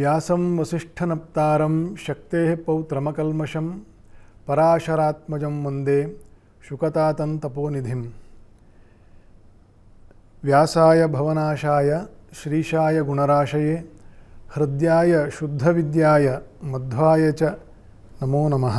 ವ್ಯಾಸಂ ವಸಿಷ್ಠನಪ್ತಾರಂ ಶಕ್ತೇಃ ಪೌತ್ರಮಕಲ್ಮಷಂ ಪರಾಶರಾತ್ಮಜಂ ವಂದೇ ಶುಕತಾತಂ ತಪೋನಿಧಿಂ. ವ್ಯಾಸಾಯ ಭವನಾಶಾಯ ಶ್ರೀಶಾಯ ಗುಣರಾಶಯೇ ಹೃದ್ಯಾಯ ಶುದ್ಧವಿದ್ಯಾಯ ಮಧ್ವಾಯ ಚ ನಮೋ ನಮಃ.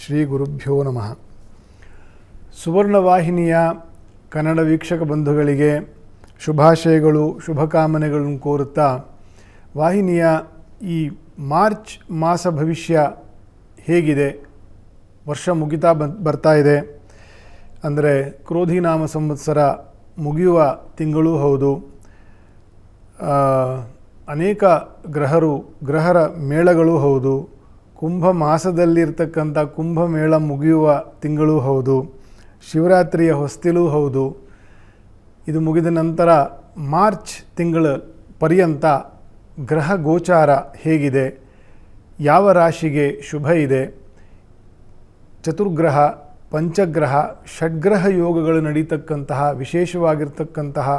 ಶ್ರೀ ಗುರುಭ್ಯೋ ನಮಃ. ಸುವರ್ಣವಾಹಿನಿಯ ಕನ್ನಡ ವೀಕ್ಷಕ ಬಂಧುಗಳಿಗೆ ಶುಭಾಶಯಗಳು, ಶುಭಕಾಮನೆಗಳನ್ನು ಕೋರುತ್ತಾ ವಾಹಿನಿಯ ಈ ಮಾರ್ಚ್ ಮಾಸ ಭವಿಷ್ಯ ಹೇಗಿದೆ, ವರ್ಷ ಮುಗಿತಾ ಬರ್ತಾ ಇದೆ. ಅಂದರೆ ಕ್ರೋಧಿನಾಮ ಸಂವತ್ಸರ ಮುಗಿಯುವ ತಿಂಗಳೂ ಹೌದು. ಅನೇಕ ಗ್ರಹರ ಮೇಳಗಳೂ ಹೌದು. ಕುಂಭ ಮಾಸದಲ್ಲಿರ್ತಕ್ಕಂಥ ಕುಂಭಮೇಳ ಮುಗಿಯುವ ತಿಂಗಳೂ ಹೌದು. ಶಿವರಾತ್ರಿಯ ಹೊಸ್ತಿಲೂ ಹೌದು. ಇದು ಮುಗಿದ ನಂತರ ಮಾರ್ಚ್ ತಿಂಗಳ ಪರ್ಯಂತ ಗ್ರಹ ಗೋಚಾರ ಹೇಗಿದೆ, ಯಾವ ರಾಶಿಗೆ ಶುಭ ಇದೆ, ಚತುರ್ಗ್ರಹ, ಪಂಚಗ್ರಹ, ಷಡ್ಗ್ರಹ ಯೋಗಗಳು ನಡೀತಕ್ಕಂತಹ ವಿಶೇಷವಾಗಿರ್ತಕ್ಕಂತಹ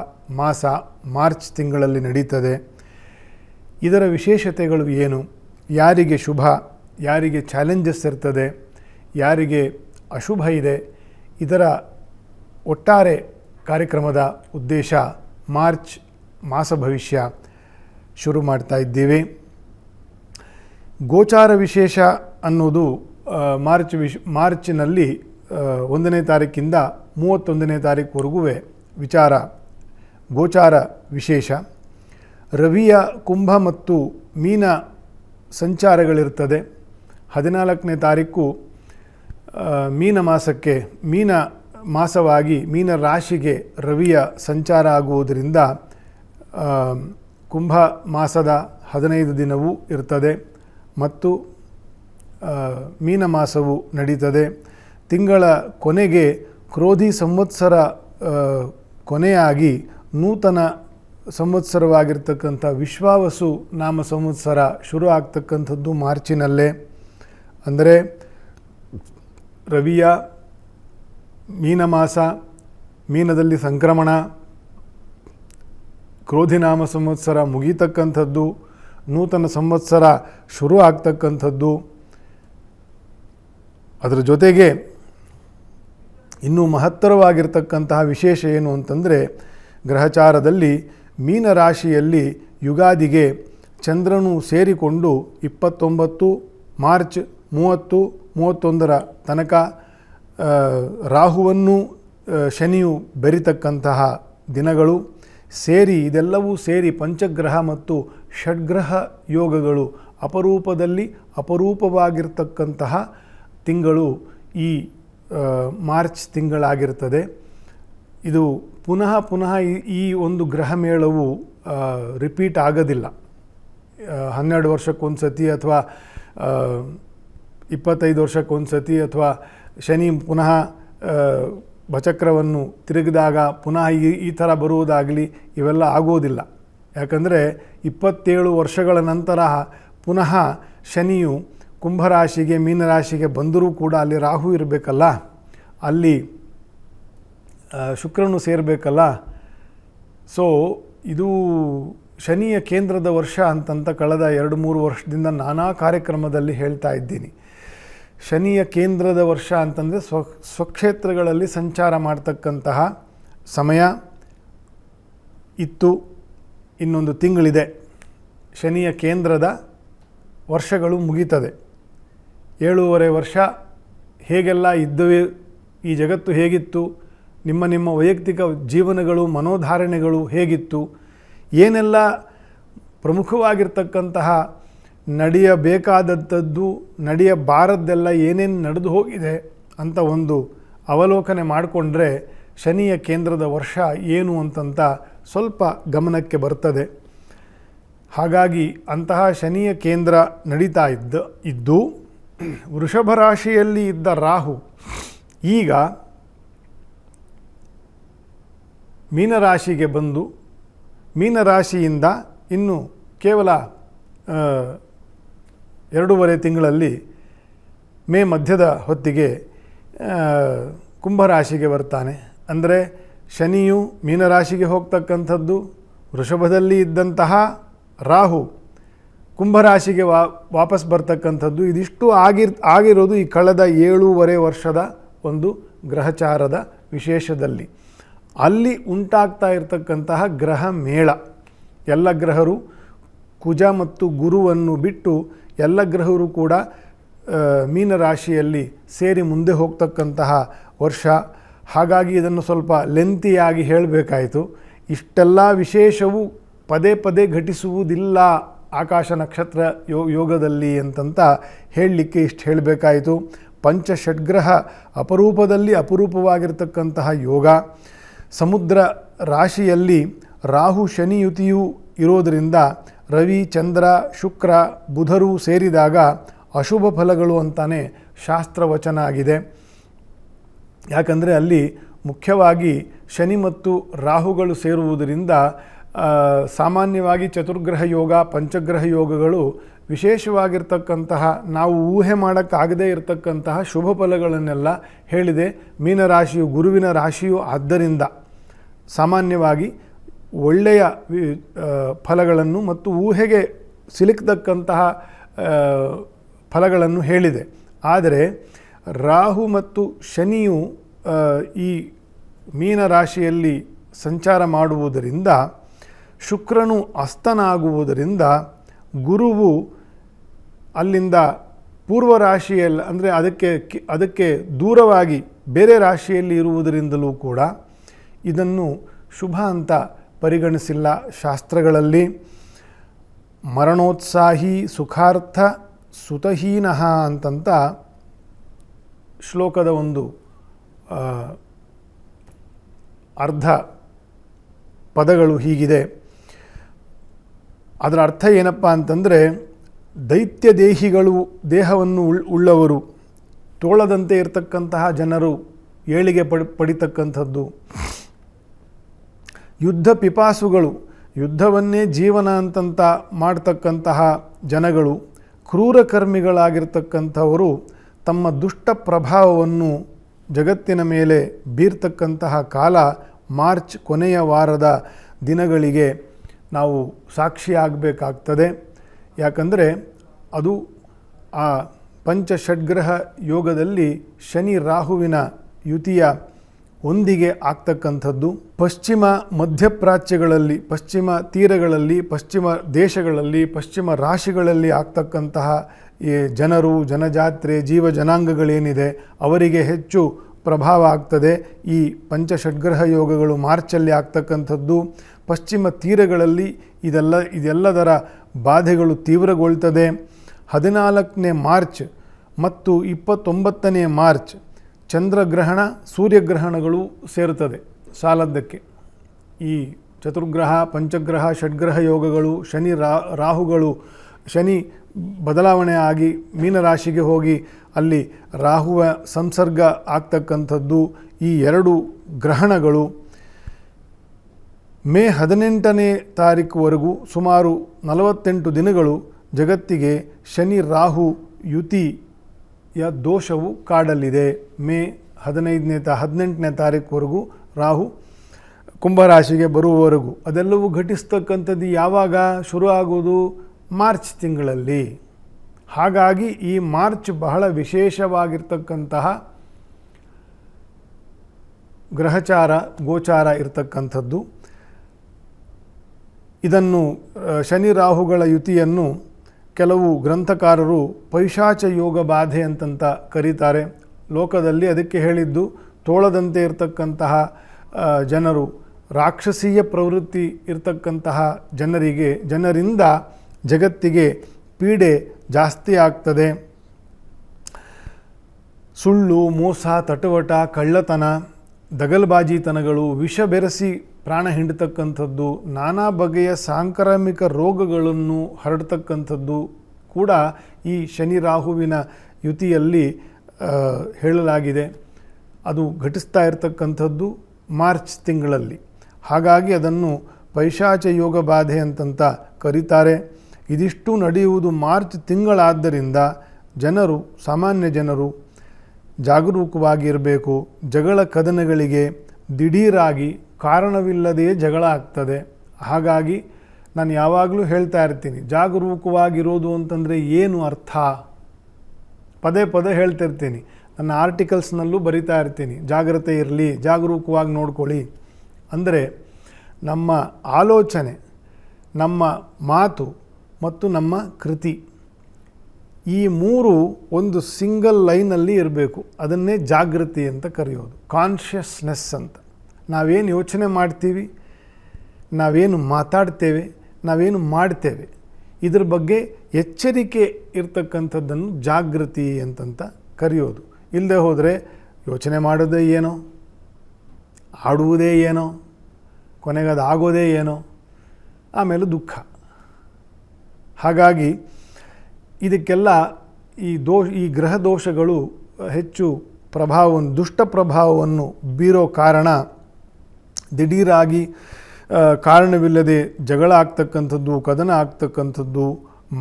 ಮಾಸ ಮಾರ್ಚ್ ತಿಂಗಳಲ್ಲಿ ನಡೀತದೆ. ಇದರ ವಿಶೇಷತೆಗಳು ಏನು, ಯಾರಿಗೆ ಶುಭ, ಯಾರಿಗೆ ಚಾಲೆಂಜಸ್ ಇರ್ತದೆ, ಯಾರಿಗೆ ಅಶುಭ ಇದೆ, ಇದರ ಒಟ್ಟಾರೆ ಕಾರ್ಯಕ್ರಮದ ಉದ್ದೇಶ ಮಾರ್ಚ್ ಮಾಸ ಭವಿಷ್ಯ ಶುರು ಮಾಡ್ತಾ ಇದ್ದೀವಿ. ಗೋಚಾರ ವಿಶೇಷ ಅನ್ನೋದು ಮಾರ್ಚಿನಲ್ಲಿ 1ನೇ ತಾರೀಕಿಂದ 31ನೇ ತಾರೀಕುವರೆಗೂ ಗೋಚಾರ ವಿಶೇಷ. ರವಿಯ ಕುಂಭ ಮತ್ತು ಮೀನ ಸಂಚಾರಗಳಿರ್ತದೆ. 14ನೇ ತಾರೀಕು ಮೀನ ಮಾಸವಾಗಿ ಮೀನ ರಾಶಿಗೆ ರವಿಯ ಸಂಚಾರ ಆಗುವುದರಿಂದ ಕುಂಭ ಮಾಸದ 15 ದಿನವೂ ಇರ್ತದೆ ಮತ್ತು ಮೀನ ಮಾಸವು ನಡೀತದೆ. ತಿಂಗಳ ಕೊನೆಗೆ ಕ್ರೋಧಿ ಸಂವತ್ಸರ ಕೊನೆಯಾಗಿ ನೂತನ ಸಂವತ್ಸರವಾಗಿರ್ತಕ್ಕಂಥ ವಿಶ್ವಾವಸು ನಾಮ ಸಂವತ್ಸರ ಶುರು ಆಗ್ತಕ್ಕಂಥದ್ದು ಮಾರ್ಚಿನಲ್ಲೇ. ಅಂದರೆ ರವಿಯ ಮೀನಮಾಸ, ಮೀನದಲ್ಲಿ ಸಂಕ್ರಮಣ, ಕ್ರೋಧಿನಾಮ ಸಂವತ್ಸರ ಮುಗೀತಕ್ಕಂಥದ್ದು, ನೂತನ ಸಂವತ್ಸರ ಶುರು ಆಗ್ತಕ್ಕಂಥದ್ದು. ಅದರ ಜೊತೆಗೆ ಇನ್ನೂ ಮಹತ್ತರವಾಗಿರ್ತಕ್ಕಂತಹ ವಿಶೇಷ ಏನು ಅಂತಂದರೆ, ಗ್ರಹಚಾರದಲ್ಲಿ ಮೀನರಾಶಿಯಲ್ಲಿ ಯುಗಾದಿಗೆ ಚಂದ್ರನು ಸೇರಿಕೊಂಡು 29 ಮಾರ್ಚ್ 30, 31 ತನಕ ರಾಹುವನ್ನು ಶನಿಯು ಬೆರಿತಕ್ಕಂತಹ ದಿನಗಳು ಸೇರಿ, ಇದೆಲ್ಲವೂ ಸೇರಿ ಪಂಚಗ್ರಹ ಮತ್ತು ಷಡ್ಗ್ರಹ ಯೋಗಗಳು ಅಪರೂಪವಾಗಿರ್ತಕ್ಕಂತಹ ತಿಂಗಳು ಈ ಮಾರ್ಚ್ ತಿಂಗಳಾಗಿರ್ತದೆ. ಇದು ಪುನಃ ಈ ಒಂದು ಗ್ರಹ ಮೇಳವು ರಿಪೀಟ್ ಆಗೋದಿಲ್ಲ. 12 ವರ್ಷಕ್ಕೊಂದು ಸತಿ ಅಥವಾ 25 ವರ್ಷಕ್ಕೊಂದು ಸತಿ ಅಥವಾ ಶನಿ ಪುನಃ ಬಚಕ್ರವನ್ನು ತಿರುಗಿದಾಗ ಪುನಃ ಈ ಥರ ಬರುವುದಾಗಲಿ ಇವೆಲ್ಲ ಆಗೋದಿಲ್ಲ. ಯಾಕಂದರೆ 27 ವರ್ಷಗಳ ನಂತರ ಪುನಃ ಶನಿಯು ಕುಂಭರಾಶಿಗೆ ಮೀನರಾಶಿಗೆ ಬಂದರೂ ಕೂಡ ಅಲ್ಲಿ ರಾಹು ಇರಬೇಕಲ್ಲ, ಅಲ್ಲಿ ಶುಕ್ರನು ಸೇರಬೇಕಲ್ಲ. ಸೊ ಇದು ಶನಿಯ ಕೇಂದ್ರದ ವರ್ಷ ಅಂತಂತ ಕಳೆದ 2-3 ವರ್ಷದಿಂದ ನಾನಾ ಕಾರ್ಯಕ್ರಮದಲ್ಲಿ ಹೇಳ್ತಾ ಇದ್ದೀನಿ. ಶನಿಯ ಕೇಂದ್ರದ ವರ್ಷ ಅಂತಂದರೆ ಸ್ವಕ್ಷೇತ್ರಗಳಲ್ಲಿ ಸಂಚಾರ ಮಾಡ್ತಕ್ಕಂತಹ ಸಮಯ ಇತ್ತು. ಇನ್ನೊಂದು ತಿಂಗಳಿದೆ, ಶನಿಯ ಕೇಂದ್ರದ ವರ್ಷಗಳು ಮುಗೀತದೆ. 7.5 ವರ್ಷ ಹೇಗೆಲ್ಲ ಇದ್ದವೆ, ಈ ಜಗತ್ತು ಹೇಗಿತ್ತು, ನಿಮ್ಮ ವೈಯಕ್ತಿಕ ಜೀವನಗಳು, ಮನೋಧಾರಣೆಗಳು ಹೇಗಿತ್ತು, ಏನೆಲ್ಲ ಪ್ರಮುಖವಾಗಿರ್ತಕ್ಕಂತಹ ನಡೆಯಬೇಕಾದದ್ದು, ನಡೆಯಬಾರದ್ದೆಲ್ಲ ಏನೇನು ನಡೆದು ಹೋಗಿದೆ ಅಂತ ಒಂದು ಅವಲೋಕನೆ ಮಾಡಿಕೊಂಡ್ರೆ ಶನಿಯ ಕೇಂದ್ರದ ವರ್ಷ ಏನು ಅಂತಂತ ಸ್ವಲ್ಪ ಗಮನಕ್ಕೆ ಬರ್ತದೆ. ಹಾಗಾಗಿ ಅಂತಹ ಶನಿಯ ಕೇಂದ್ರ ನಡೀತಾ ಇದ್ದು ವೃಷಭ ರಾಶಿಯಲ್ಲಿ ಇದ್ದ ರಾಹು ಈಗ ಮೀನರಾಶಿಗೆ ಬಂದು ಮೀನರಾಶಿಯಿಂದ ಇನ್ನು ಕೇವಲ 2.5 ತಿಂಗಳಲ್ಲಿ ಮೇ ಮಧ್ಯದ ಹೊತ್ತಿಗೆ ಕುಂಭರಾಶಿಗೆ ಬರ್ತಾನೆ. ಅಂದರೆ ಶನಿಯು ಮೀನರಾಶಿಗೆ ಹೋಗ್ತಕ್ಕಂಥದ್ದು, ವೃಷಭದಲ್ಲಿ ಇದ್ದಂತಹ ರಾಹು ಕುಂಭರಾಶಿಗೆ ವಾಪಸ್ ಬರ್ತಕ್ಕಂಥದ್ದು. ಇದಿಷ್ಟು ಆಗಿರೋದು ಈ ಕಳೆದ 7.5 ವರ್ಷದ ಒಂದು ಗ್ರಹಚಾರದ ವಿಶೇಷದಲ್ಲಿ. ಅಲ್ಲಿ ಉಂಟಾಗ್ತಾ ಇರತಕ್ಕಂತಹ ಗ್ರಹ ಮೇಳ, ಎಲ್ಲ ಗ್ರಹರು ಕುಜ ಮತ್ತು ಗುರುವನ್ನು ಬಿಟ್ಟು ಎಲ್ಲ ಗ್ರಹರು ಕೂಡ ಮೀನರಾಶಿಯಲ್ಲಿ ಸೇರಿ ಮುಂದೆ ಹೋಗ್ತಕ್ಕಂತಹ ವರ್ಷ. ಹಾಗಾಗಿ ಇದನ್ನು ಸ್ವಲ್ಪ ಲೆಂತಿಯಾಗಿ ಹೇಳಬೇಕಾಯಿತು. ಇಷ್ಟೆಲ್ಲ ವಿಶೇಷವು ಪದೇ ಪದೇ ಘಟಿಸುವುದಿಲ್ಲ ಆಕಾಶ ನಕ್ಷತ್ರ ಯೋಗದಲ್ಲಿ ಅಂತಂತ ಹೇಳಲಿಕ್ಕೆ ಇಷ್ಟು ಹೇಳಬೇಕಾಯಿತು. ಪಂಚಷಡ್ಗ್ರಹ ಅಪರೂಪದಲ್ಲಿ ಅಪರೂಪವಾಗಿರ್ತಕ್ಕಂತಹ ಯೋಗ. ಸಮುದ್ರ ರಾಶಿಯಲ್ಲಿ ರಾಹು ಶನಿಯುತಿಯೂ ಇರೋದರಿಂದ ರವಿ ಚಂದ್ರ ಶುಕ್ರ ಬುಧರು ಸೇರಿದಾಗ ಅಶುಭ ಫಲಗಳು ಅಂತಾನೆ ಶಾಸ್ತ್ರವಚನ ಆಗಿದೆ. ಯಾಕಂದರೆ ಅಲ್ಲಿ ಮುಖ್ಯವಾಗಿ ಶನಿ ಮತ್ತು ರಾಹುಗಳು ಸೇರುವುದರಿಂದ ಸಾಮಾನ್ಯವಾಗಿ ಚತುರ್ಗ್ರಹ ಯೋಗ ಪಂಚಗ್ರಹ ಯೋಗಗಳು ವಿಶೇಷವಾಗಿರ್ತಕ್ಕಂತಹ ನಾವು ಊಹೆ ಮಾಡೋಕ್ಕಾಗದೇ ಇರತಕ್ಕಂತಹ ಶುಭ ಫಲಗಳನ್ನೆಲ್ಲ ಹೇಳಿದೆ. ಮೀನರಾಶಿಯು ಗುರುವಿನ ರಾಶಿಯು ಆದ್ದರಿಂದ ಸಾಮಾನ್ಯವಾಗಿ ಒಳ್ಳೆಯ ಫಲಗಳನ್ನು ಮತ್ತು ಊಹೆಗೆ ಸಿಲುಕತಕ್ಕಂತಹ ಫಲಗಳನ್ನು ಹೇಳಿದೆ. ಆದರೆ ರಾಹು ಮತ್ತು ಶನಿಯು ಈ ಮೀನರಾಶಿಯಲ್ಲಿ ಸಂಚಾರ ಮಾಡುವುದರಿಂದ, ಶುಕ್ರನು ಅಸ್ತನಾಗುವುದರಿಂದ, ಗುರುವು ಅಲ್ಲಿಂದ ಪೂರ್ವ ರಾಶಿಯಲ್ಲಿ ಅಂದರೆ ಅದಕ್ಕೆ ದೂರವಾಗಿ ಬೇರೆ ರಾಶಿಯಲ್ಲಿ ಇರುವುದರಿಂದಲೂ ಕೂಡ ಇದನ್ನು ಶುಭ ಅಂತ ಪರಿಗಣಿಸಿಲ್ಲ ಶಾಸ್ತ್ರಗಳಲ್ಲಿ. ಮರಣೋತ್ಸಾಹಿ ಸುಖಾರ್ಥ ಸುತಹೀನಃ ಅಂತಂತ ಶ್ಲೋಕದ ಒಂದು ಅರ್ಧ ಪದಗಳು ಹೀಗಿದೆ. ಅದರ ಅರ್ಥ ಏನಪ್ಪ ಅಂತಂದರೆ, ದೈತ್ಯ ದೇಹವನ್ನು ಉಳ್ಳವರು, ತೋಳದಂತೆ ಇರತಕ್ಕಂತಹ ಜನರು ಏಳಿಗೆ ಪಡಿತಕ್ಕಂಥದ್ದು, ಯುದ್ಧ ಪಿಪಾಸುಗಳು, ಯುದ್ಧವನ್ನೇ ಜೀವನ ಅಂತಂತ ಮಾಡ್ತಕ್ಕಂತಹ ಜನಗಳು, ಕ್ರೂರಕರ್ಮಿಗಳಾಗಿರ್ತಕ್ಕಂಥವರು ತಮ್ಮ ದುಷ್ಟ ಪ್ರಭಾವವನ್ನು ಜಗತ್ತಿನ ಮೇಲೆ ಬೀರ್ತಕ್ಕಂತಹ ಕಾಲ ಮಾರ್ಚ್ ಕೊನೆಯ ವಾರದ ದಿನಗಳಿಗೆ ನಾವು ಸಾಕ್ಷಿಯಾಗಬೇಕಾಗ್ತದೆ. ಯಾಕಂದರೆ ಅದು ಆ ಪಂಚಷಡ್ಗ್ರಹ ಯೋಗದಲ್ಲಿ ಶನಿ ರಾಹುವಿನ ಯುತಿಯ ಒಂದಿಗೆ ಆಗ್ತಕ್ಕಂಥದ್ದು. ಪಶ್ಚಿಮ ಮಧ್ಯಪ್ರಾಚ್ಯಗಳಲ್ಲಿ, ಪಶ್ಚಿಮ ತೀರಗಳಲ್ಲಿ, ಪಶ್ಚಿಮ ದೇಶಗಳಲ್ಲಿ, ಪಶ್ಚಿಮ ರಾಶಿಗಳಲ್ಲಿ ಆಗ್ತಕ್ಕಂತಹ ಈ ಜನರು, ಜನಜಾತ್ರೆ, ಜೀವ ಜನಾಂಗಗಳೇನಿದೆ ಅವರಿಗೆ ಹೆಚ್ಚು ಪ್ರಭಾವ ಆಗ್ತದೆ. ಈ ಪಂಚಷಡ್ಗ್ರಹ ಯೋಗಗಳು ಮಾರ್ಚಲ್ಲಿ ಆಗ್ತಕ್ಕಂಥದ್ದು. ಪಶ್ಚಿಮ ತೀರಗಳಲ್ಲಿ ಇದೆಲ್ಲದರ ಬಾಧೆಗಳು ತೀವ್ರಗೊಳ್ತದೆ. 14ನೇ ಮಾರ್ಚ್ ಮತ್ತು 29ನೇ ಮಾರ್ಚ್ ಚಂದ್ರಗ್ರಹಣ ಸೂರ್ಯಗ್ರಹಣಗಳು ಸೇರುತ್ತದೆ ಸಾಲದ್ದಕ್ಕೆ. ಈ ಚತುರ್ಗ್ರಹ ಪಂಚಗ್ರಹ ಷಡ್ಗ್ರಹ ಯೋಗಗಳು, ಶನಿ ರಾಹುಗಳು, ಶನಿ ಬದಲಾವಣೆ ಆಗಿ ಮೀನರಾಶಿಗೆ ಹೋಗಿ ಅಲ್ಲಿ ರಾಹುವ ಸಂಸರ್ಗ ಆಗ್ತಕ್ಕಂಥದ್ದು. ಈ ಎರಡು ಗ್ರಹಣಗಳು ಮೇ 18ನೇ ತಾರೀಕುವರೆಗೂ ಸುಮಾರು 48 ದಿನಗಳು ಜಗತ್ತಿಗೆ ಶನಿ ರಾಹು ಯುತಿಯ ದೋಷವು ಕಾಡಲಿದೆ. ಮೇ 18ನೇ ತಾರೀಕುವರೆಗೂ ರಾಹು ಕುಂಭರಾಶಿಗೆ ಬರುವವರೆಗೂ. ಅದೆಲ್ಲವೂ ಘಟಿಸ್ತಕ್ಕಂಥದ್ದು ಯಾವಾಗ ಶುರು ಆಗುವುದು? ಮಾರ್ಚ್ ತಿಂಗಳಲ್ಲಿ. ಹಾಗಾಗಿ ಈ ಮಾರ್ಚ್ ಬಹಳ ವಿಶೇಷವಾಗಿರ್ತಕ್ಕಂತಹ ಗ್ರಹಚಾರ ಗೋಚಾರ ಇರತಕ್ಕಂಥದ್ದು. ಇದನ್ನು ಶನಿ ರಾಹುಗಳ ಯುತಿಯನ್ನು ಕೆಲವು ಗ್ರಂಥಕಾರರು ಪೈಶಾಚ ಯೋಗ ಬಾಧೆ ಅಂತಂತ ಕರೀತಾರೆ. ಲೋಕದಲ್ಲಿ ಅದಕ್ಕೆ ಹೇಳಿದ್ದು ತೋಳದಂತೆ ಇರತಕ್ಕಂತಹ ಜನರು, ರಾಕ್ಷಸೀಯ ಪ್ರವೃತ್ತಿ ಇರತಕ್ಕಂತಹ ಜನರಿಂದ ಜಗತ್ತಿಗೆ ಪೀಡೆ ಜಾಸ್ತಿ ಆಗ್ತದೆ. ಸುಳ್ಳು, ಮೋಸ, ತಟವಟ, ಕಳ್ಳತನ, ದಗಲ್ಬಾಜಿತನಗಳು, ವಿಷ ಬೆರೆಸಿ ಪ್ರಾಣ ಹಿಂಡತಕ್ಕಂಥದ್ದು, ನಾನಾ ಬಗೆಯ ಸಾಂಕ್ರಾಮಿಕ ರೋಗಗಳನ್ನು ಹರಡ್ತಕ್ಕಂಥದ್ದು ಕೂಡ ಈ ಶನಿ ರಾಹುವಿನ ಯುತಿಯಲ್ಲಿ ಹೇಳಲಾಗಿದೆ. ಅದು ಘಟಿಸ್ತಾ ಇರತಕ್ಕಂಥದ್ದು ಮಾರ್ಚ್ ತಿಂಗಳಲ್ಲಿ. ಹಾಗಾಗಿ ಅದನ್ನು ಪೈಶಾಚ ಯೋಗ ಬಾಧೆ ಅಂತಂತ ಕರೀತಾರೆ. ಇದಿಷ್ಟು ನಡೆಯುವುದು ಮಾರ್ಚ್ ತಿಂಗಳಾದ್ದರಿಂದ ಸಾಮಾನ್ಯ ಜನರು ಜಾಗರೂಕವಾಗಿರಬೇಕು. ಜಗಳ ಕದನಗಳಿಗೆ ದಿಢೀರಾಗಿ ಕಾರಣವಿಲ್ಲದೆಯೇ ಜಗಳ ಆಗ್ತದೆ. ಹಾಗಾಗಿ ನಾನು ಯಾವಾಗಲೂ ಹೇಳ್ತಾ ಇರ್ತೀನಿ, ಜಾಗರೂಕವಾಗಿರೋದು ಅಂತಂದರೆ ಏನು ಅರ್ಥ? ಪದೇ ಪದೇ ಹೇಳ್ತಿರ್ತೀನಿ, ನನ್ನ ಆರ್ಟಿಕಲ್ಸ್ನಲ್ಲೂ ಬರಿತಾ ಇರ್ತೀನಿ, ಜಾಗ್ರತೆ ಇರಲಿ, ಜಾಗರೂಕವಾಗಿ ನೋಡ್ಕೊಳ್ಳಿ. ಅಂದರೆ ನಮ್ಮ ಆಲೋಚನೆ, ನಮ್ಮ ಮಾತು ಮತ್ತು ನಮ್ಮ ಕೃತಿ, ಈ ಮೂರು ಒಂದು ಸಿಂಗಲ್ ಲೈನಲ್ಲಿ ಇರಬೇಕು. ಅದನ್ನೇ ಜಾಗೃತಿ ಅಂತ ಕರೆಯೋದು, ಕಾನ್ಷಿಯಸ್ನೆಸ್ ಅಂತ. ನಾವೇನು ಯೋಚನೆ ಮಾಡ್ತೀವಿ, ನಾವೇನು ಮಾತಾಡ್ತೇವೆ, ನಾವೇನು ಮಾಡ್ತೇವೆ, ಇದ್ರ ಬಗ್ಗೆ ಎಚ್ಚರಿಕೆ ಇರ್ತಕ್ಕಂಥದ್ದನ್ನು ಜಾಗೃತಿ ಅಂತಂತ ಕರೆಯೋದು. ಇಲ್ಲದೆ ಹೋದರೆ ಯೋಚನೆ ಮಾಡೋದೇ ಏನೋ, ಆಡುವುದೇ ಏನೋ, ಕೊನೆಗೆ ಅದು ಆಗೋದೇ ಏನೋ, ಆಮೇಲೆ ದುಃಖ. ಹಾಗಾಗಿ ಇದಕ್ಕೆಲ್ಲ ಈ ಗ್ರಹ ದೋಷಗಳು ಹೆಚ್ಚು ಪ್ರಭಾವವನ್ನು, ದುಷ್ಟ ಪ್ರಭಾವವನ್ನು ಬೀರೋ ಕಾರಣ ದಿಢೀರಾಗಿ ಕಾರಣವಿಲ್ಲದೆ ಜಗಳ ಆಗ್ತಕ್ಕಂಥದ್ದು, ಕದನ ಆಗ್ತಕ್ಕಂಥದ್ದು,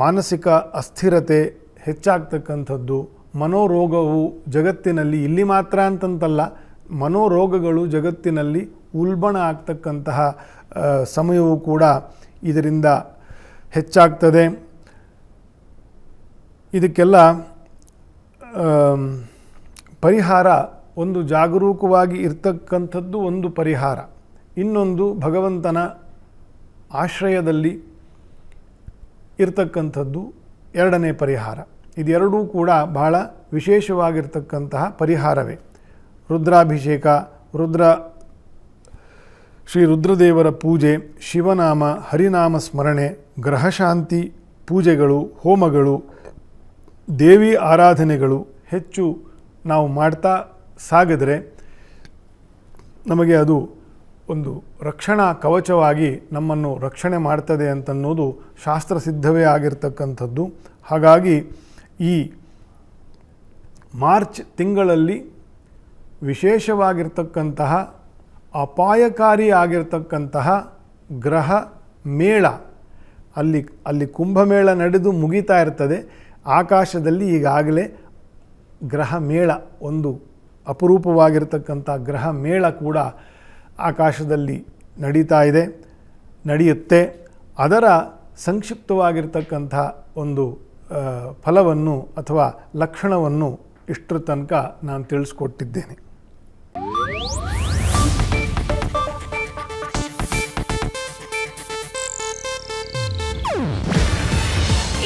ಮಾನಸಿಕ ಅಸ್ಥಿರತೆ ಹೆಚ್ಚಾಗ್ತಕ್ಕಂಥದ್ದು, ಮನೋರೋಗವು ಜಗತ್ತಿನಲ್ಲಿ, ಇಲ್ಲಿ ಮಾತ್ರ ಅಂತಂತಲ್ಲ, ಮನೋರೋಗಗಳು ಜಗತ್ತಿನಲ್ಲಿ ಉಲ್ಬಣ ಆಗ್ತಕ್ಕಂತಹ ಸಮಯವೂ ಕೂಡ ಇದರಿಂದ ಹೆಚ್ಚಾಗ್ತದೆ. ಇದಕ್ಕೆಲ್ಲ ಪರಿಹಾರ, ಒಂದು ಜಾಗರೂಕವಾಗಿ ಇರ್ತಕ್ಕಂಥದ್ದು ಒಂದು ಪರಿಹಾರ, ಇನ್ನೊಂದು ಭಗವಂತನ ಆಶ್ರಯದಲ್ಲಿ ಇರ್ತಕ್ಕಂಥದ್ದು ಎರಡನೇ ಪರಿಹಾರ. ಇದೆರಡೂ ಕೂಡ ಬಹಳ ವಿಶೇಷವಾಗಿರ್ತಕ್ಕಂತಹ ಪರಿಹಾರವೇ. ರುದ್ರಾಭಿಷೇಕ, ಶ್ರೀ ರುದ್ರದೇವರ ಪೂಜೆ, ಶಿವನಾಮ ಹರಿನಾಮ ಸ್ಮರಣೆ, ಗ್ರಹಶಾಂತಿ ಪೂಜೆಗಳು, ಹೋಮಗಳು, ದೇವಿ ಆರಾಧನೆಗಳು ಹೆಚ್ಚು ನಾವು ಮಾಡ್ತಾ ಸಾಗಿದ್ರೆ ನಮಗೆ ಅದು ಒಂದು ರಕ್ಷಣಾ ಕವಚವಾಗಿ ನಮ್ಮನ್ನು ರಕ್ಷಣೆ ಮಾಡ್ತದೆ ಅಂತನ್ನೋದು ಶಾಸ್ತ್ರಸಿದ್ಧವೇ ಆಗಿರ್ತಕ್ಕಂಥದ್ದು. ಹಾಗಾಗಿ ಈ ಮಾರ್ಚ್ ತಿಂಗಳಲ್ಲಿ ವಿಶೇಷವಾಗಿರ್ತಕ್ಕಂತಹ ಅಪಾಯಕಾರಿ ಆಗಿರ್ತಕ್ಕಂತಹ ಗ್ರಹ ಮೇಳ, ಅಲ್ಲಿ ಕುಂಭಮೇಳ ನಡೆದು ಮುಗಿತಾ ಇರ್ತದೆ. ಆಕಾಶದಲ್ಲಿ ಈಗಾಗಲೇ ಗ್ರಹ ಮೇಳ, ಒಂದು ಅಪರೂಪವಾಗಿರ್ತಕ್ಕಂಥ ಗ್ರಹ ಮೇಳ ಕೂಡ ಆಕಾಶದಲ್ಲಿ ನಡೆಯುತ್ತೆ. ಅದರ ಸಂಕ್ಷಿಪ್ತವಾಗಿರ್ತಕ್ಕಂಥ ಒಂದು ಫಲವನ್ನು ಅಥವಾ ಲಕ್ಷಣವನ್ನು ಇಷ್ಟರ ತನಕ ನಾನು ತಿಳಿಸ್ಕೊಟ್ಟಿದ್ದೇನೆ.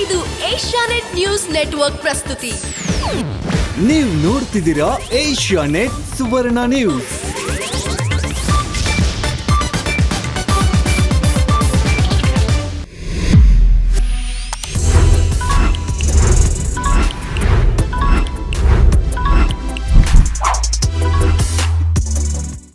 ಇದು ಏಷ್ಯಾನೆಟ್ ನ್ಯೂಸ್ ನೆಟ್ವರ್ಕ್ ಪ್ರಸ್ತುತಿ. ನೀವು ನೋಡ್ತಿದ್ದೀರಾ ಏಷ್ಯಾನೆಟ್ ಸುವರ್ಣ ನ್ಯೂಸ್.